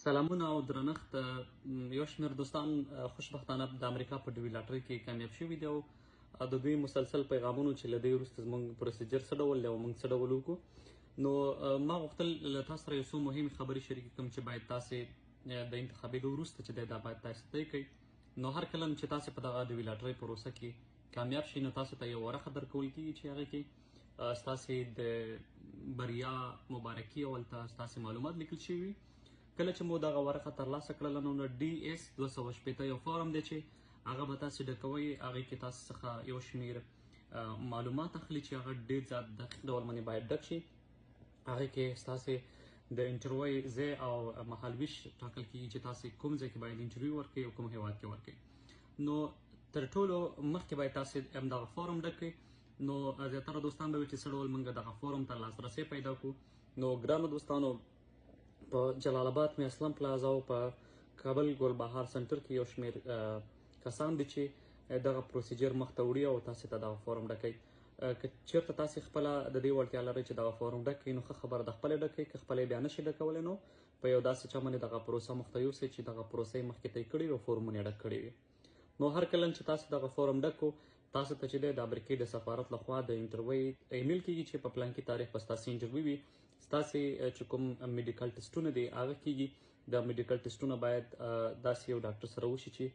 سلامونه او درنښت. یو شمېر دوستان خوشبختانه د امریکا په ډوي لاټرۍ کې کامیاب شوي دي او د دوی مسلسل پیغامونو چې له دې وروسته زموږ پروسیجر څه ډول دی او موږ څه ډول وکړو، نو ما غوښتل له تاسو سره یو څو مهمې خبرې شریکې کړم چې باید تاسې د انتخابېدو وروسته چې دی دا باید تاسې طی کړئ. نو هر کله چې تاسې په دغه ډوي لاټرۍ پروسه کې کامیاب شئ، نو تاسو ته یو ورقه درکول کېږي چې هغې کې ستاسې د بریا مبارکي او هلته ستاسې معلومات لیکل شوي وي. کله چې مو دغه ورقه ترلاسه کړله، نو DS 280 یو فارم دی چې هغه به تاسې ډکوئ. هغې کې تاسو څخه یو شمېر معلومات اخلي چې هغه ډېر زیات دقیق ډول باندې باید ډک شي. هغې کې ستاسې د انټرویو ځای او مهالویش ټاکل کېږي چې تاسې کوم ځای کې باید انټرویو ورکړئ او کوم هیواد کې ورکړئ. نو تر ټولو مخکې باید تاسې همدغه فارم ډک کړئ. نو زیاتره دوستان به وي چې څه ډول موږ دغه فارم ته لاسرسی پیدا کړو. نو ګرانو دوستانو، په جلال آباد مې اسلم پلازا او په کابل ګلبهار سنټر کې یو شمېر کسان دي چې دغه پروسیجر مخته وړي او تاسې ته دغه فارم ډکوي. که چېرته تاسې خپله د دې وړتیا لرئ چې دغه فارم ډک کړئ، نو ښه خبره ده، خپله ډک کړئ. که خپله بیا نشئ ډکولی، نو په یو داسې چا باندې دغه پروسه مخته یوسئ چې دغه پروسه یې مخکې طی کړې وي او فورمونه یې ډک کړي وي. نو هر کله چې تاسې دغه فارم ډک کړو، تاسو ته چې دی د امریکې د سفارت لخوا د انټرویو ایمیل کېږي چې په پلانکي تاریخ به ستاسې انټرویو وي. ستاسې چې کوم میډیکل ټسټونه دي هغه کېږي. د میډیکل ټسټونه باید داسې یو ډاکټر سره وشي چې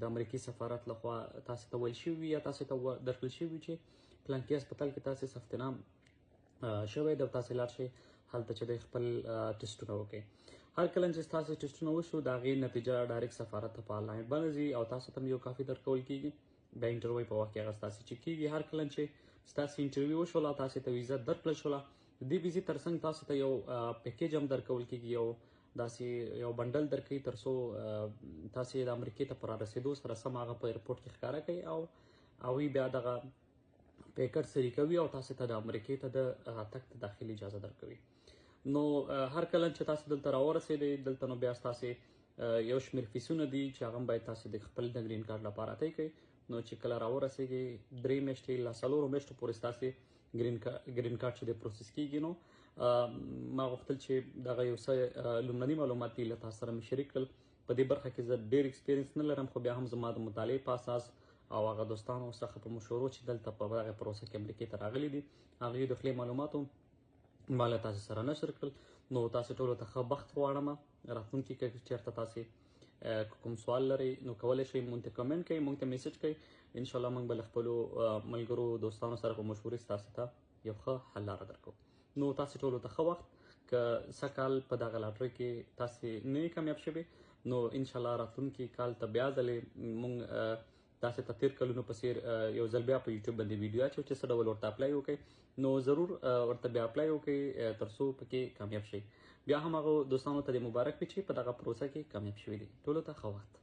د امریکې سفارت لخوا تاسې ته ویل شوي وي یا تاسې ته درکړل شوي وي چې پلانکي هسپتال کې تاسې ثبت نام شوی دی او تاسې لاړ شئ هلته چې دی خپل ټسټونه وکړئ. هر کله چې ستاسې ټسټونه وشو، د هغې نتیجه ډایرکټ سفارت ته په آنلاین باندې ځي او تاسو ته هم یو کاپي درکول کېږي. بیا انټرویو په وخت کې هغه ستاسې چک کېږي. هر کله چې ستاسې انټرویو وشوله، تاسې ته ویزه درکړل شوله، د دې ویزې تر څنګ تاسو ته یو پیکیج هم درکول کېږي، یو داسې یو بنډل درکوي تر څو تاسې د امریکې ته په رارسېدو سره سم هغه په ایرپورټ کې ښکاره کوي او هغوی بیا دغه پیکر سري کوي او تاسې ته د امریکې ته د تګ ته داخلي اجازه درکوي. نو هر کله چې تاسې دلته راورسېدئ، دلته نو بیا ستاسې یو شمېر فیسونه دي چې هغه هم باید تاسې د خپل د ګرین کارډ لپاره طی کړئ. نو چې کله راورسېږئ 3 میاشتې لا 4 میاشتو پورې ستاسې ګرین کارډ چې دی پروسس کېږي. نو ما غوښتل چې دغه یو څه لومړني معلومات دي له تاسو سره مې شریک کړل. په دې برخه کې زه ډېر ایکسپیرینس نه لرم، خو بیا هم زما د مطالعې په اساس او هغه دوستانو څخه په مشورو چې دلته په دغه پروسه کې امریکې ته راغلي دي، هغوی د خولې معلوماتو ما له تاسې سره نشر کړل. نو تاسې ټولو ته ښه بخت غواړم. راتلونکي کې چېرته تاسې کوم سوال لرئ، نو کولی شئ موږ ته کمنټ کړئ، موږ ته میسج کړئ. انشاءالله موږ به له خپلو ملګرو دوستانو سره په مشورې ستاسې ته یو ښه حل لاره درکوو. نو تاسې ټولو ته ښه وخت. که سږ په دغه لاټرۍ کې تاسې نه یې کامیاب شوي، نو انشاءالله راتلونکي کال ته بیا ځلې موږ تاسې ته تېر کلونو په څېر یو ځل بیا په یوټیوب باندې ویډیو اچو چې څه ډول ورته اپلای وکړئ. نو ضرور ورته بیا اپلای وکړئ تر څو پکې کامیاب شئ. بیا هم هغو دوستانو ته دې مبارک وي چې په دغه پروسه کې کامیاب شوي دي. ټولو ته ښه وخت.